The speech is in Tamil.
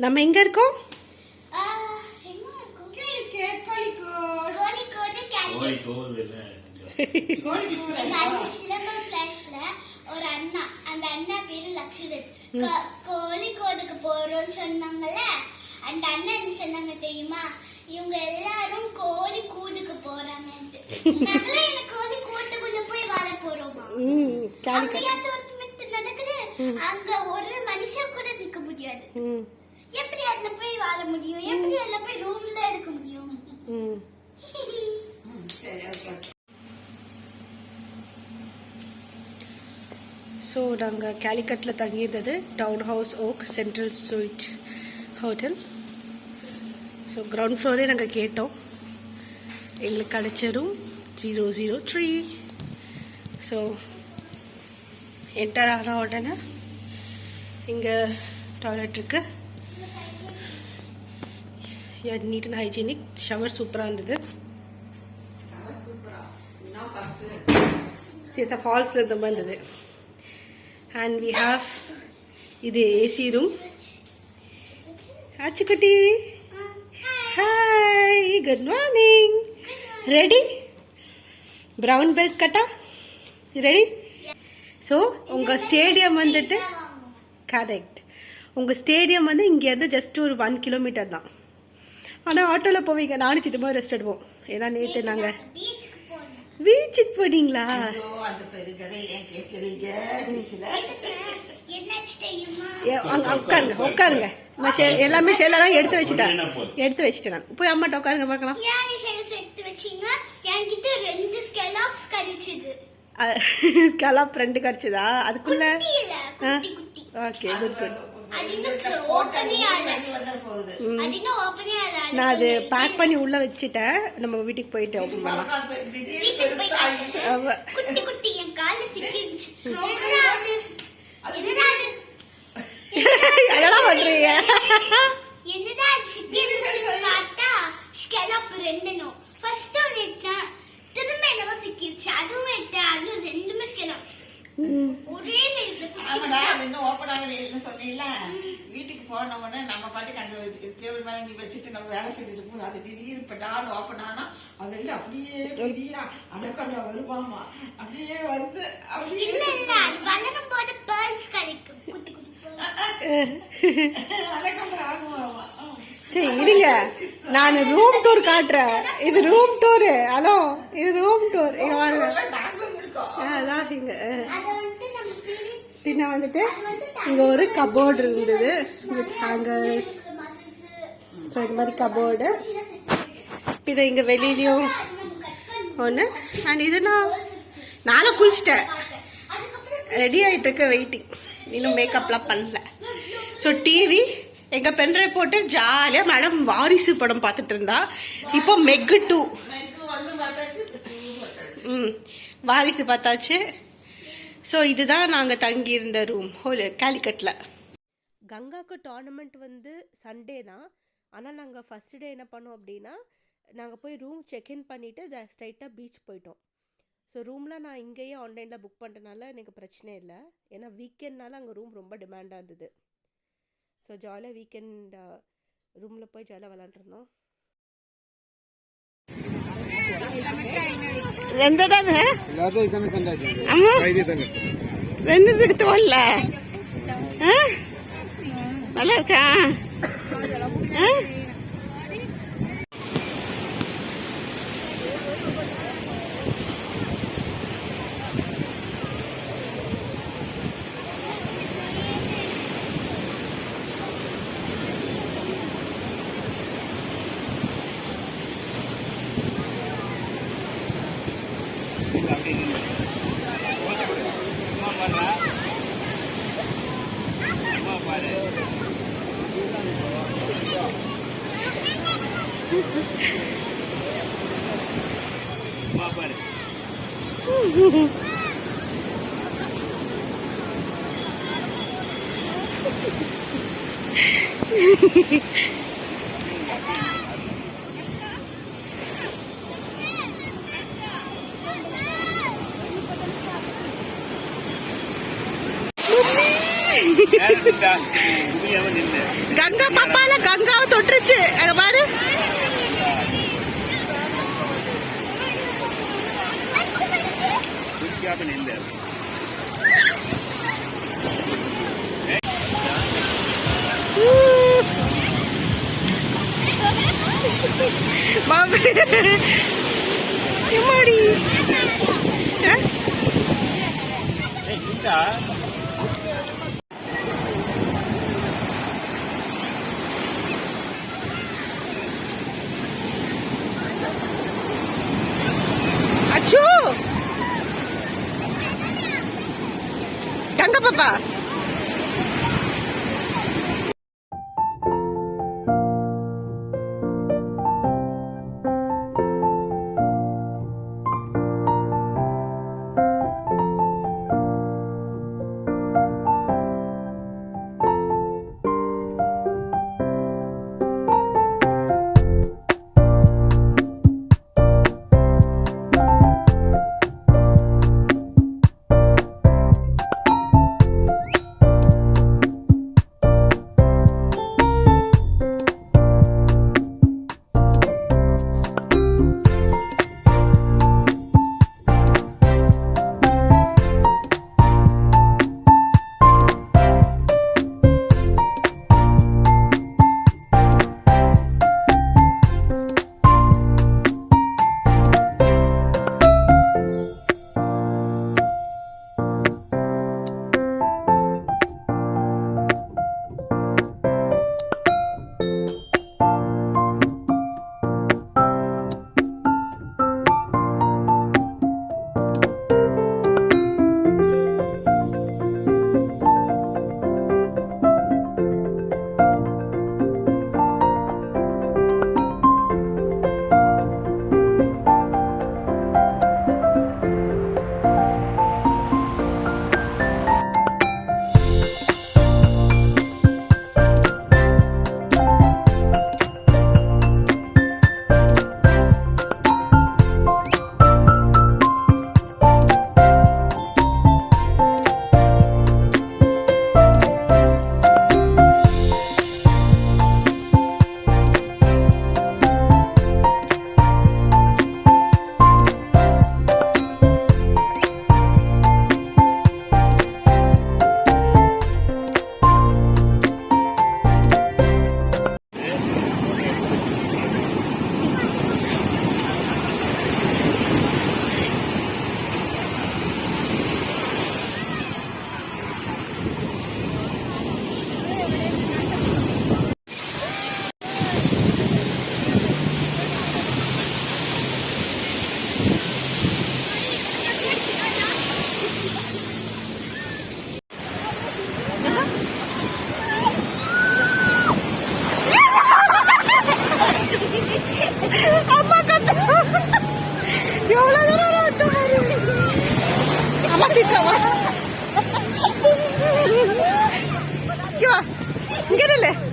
நம்ம எங்க இருக்கோம்? ஒரு அண்ணா, அந்த அண்ணா பேரு லக்ஷ்மதன். கோழிக்கோதுக்கு போறோம்னு சொன்னாங்கல்ல, அந்த அண்ணா என்ன சொன்னாங்க தெரியுமா? இவங்க எல்லாரும் கோழி கூதுக்கு போறாங்கன்ட்டு. என்ன கோழி கூட்டுக்குள்ள போய் வாழ போறோமா? அங்க ஒரு மனுஷன் கூட நிக்க முடியாது. எப்படி அதுல போய் வாழ முடியும்? எப்படி அதுல போய் ரூம்ல இருக்க முடியும்? ஸோ நாங்கள் கேலிக்கட்டில் தங்கியிருந்தது town house oak central suite hotel. So ground ஃப்ளோரே நாங்கள் கேட்டோம். எங்களுக்கு கிடைச்ச ரூம் 003. ஸோ என்டர் ஆன உடனே இங்கே டாய்லெட் இருக்கு. NEET and hygienic. ஷவர் சூப்பராக இருந்தது. ஃபால்ஸில் இருந்த மாதிரி இருந்தது. And we have இது ஏசி ரூம். ஆச்சுக்குட்டி, hi, good morning. Ready? Brown belt கட்டா ரெடி? ஸோ உங்கள் ஸ்டேடியம் வந்துட்டு கரெக்ட். உங்கள் ஸ்டேடியம் வந்து இங்கேருந்து ஜஸ்ட் ஒரு 1 கிலோமீட்டர் தான். ஆனால் ஆட்டோவில் போவீங்க. நானும் சித்தமாக ரெஸ்ட் எடுப்போம். ஏன்னா நேற்று நாங்கள் பீச்சுக்கு போனீங்களா? உட்காருங்க உட்காருங்க. எல்லாமே ஷெல்லாம் எடுத்து வச்சுட்டேன் நான். போய் அம்மாட்ட உட்காருங்க பார்க்கலாம். ஸ்கேலாப் 2 கிடைச்சதா? அதுக்குள்ள ஓகே, குட் குட். நான் அது பேக் பண்ணி உள்ள வச்சுட்டேன். நம்ம வீட்டுக்கு போயிட்டு ஓபன் பண்ணலாம். என்னடா பண்றீங்க? வீட்டுக்கு போனோம்னா நம்ம பாட்டுக்கு அந்த டேபிள் மேல நீ வச்சுட்டு நம்ம வேலை செஞ்சுட்டு போது அது திடீர் இப்ப டால் ஓப்பன் ஆனா அது அப்படியே பெரிய அடக்கொண்டா வருவாமா. அப்படியே வந்து அப்படியே வளரும் போது பேர்ல்ஸ் கிடைக்கும். அடக்கொண்டா ஆகுமாமா. சரி இருங்க, நான் ரூம் டூர் காட்டுறேன். இது ரூம் டூர். ஹலோ, இது ரூம் டூர். இங்க பாருங்க. அதான் இங்க பின்ன வந்துட்டு இங்க ஒரு கபோர்டு இருந்தது வித் ஹேங்கர்ஸ். ஸோ இந்த மாதிரி கபோர்டு. பின்ன இங்க வெளியிலயும் ஒன்று. அண்ட் இது நானும் குளிச்சிட்டேன். ரெடி ஆகிட்டு இருக்க, வெயிட்டிங். இன்னும் மேக்கப்லாம் பண்ணல. ஸோ டிவி எங்க பென்ட்ரைவ் போட்டு ஜாலியா மேடம் வாரிசு படம் பார்த்துட்டு இருந்தா. இப்போ மெக்கு 2 வாரிசு பார்த்தாச்சு. ஸோ இதுதான் நாங்கள் தங்கியிருந்த ரூம் கேலிக்கட்டில். கங்காவுக்கு டோர்னமெண்ட் வந்து சண்டே தான். ஆனால் நாங்கள் ஃபர்ஸ்ட் டே என்ன பண்ணோம் அப்படின்னா, நாங்கள் போய் ரூம் செக்இன் பண்ணிவிட்டு ஸ்ட்ரைட்டாக பீச் போயிட்டோம். ஸோ ரூம்லாம் நான் இங்கேயே ஆன்லைனில் புக் பண்ணுறதுனால எனக்கு பிரச்சனை இல்லை. ஏன்னா வீக்கெண்ட்னால அங்கே ரூம் ரொம்ப டிமாண்டாக இருந்தது. ஸோ ஜாலியாக வீக்கெண்ட் ரூமில் போய் ஜாலியாக விளாண்டுருந்தோம். தோல்ல நல்லா இருக்கா? Gangga papa best. அங்க பாரு. மாமி எம்மாடி அச்சோ கங்க பாப்பா. இங்க நில்லு.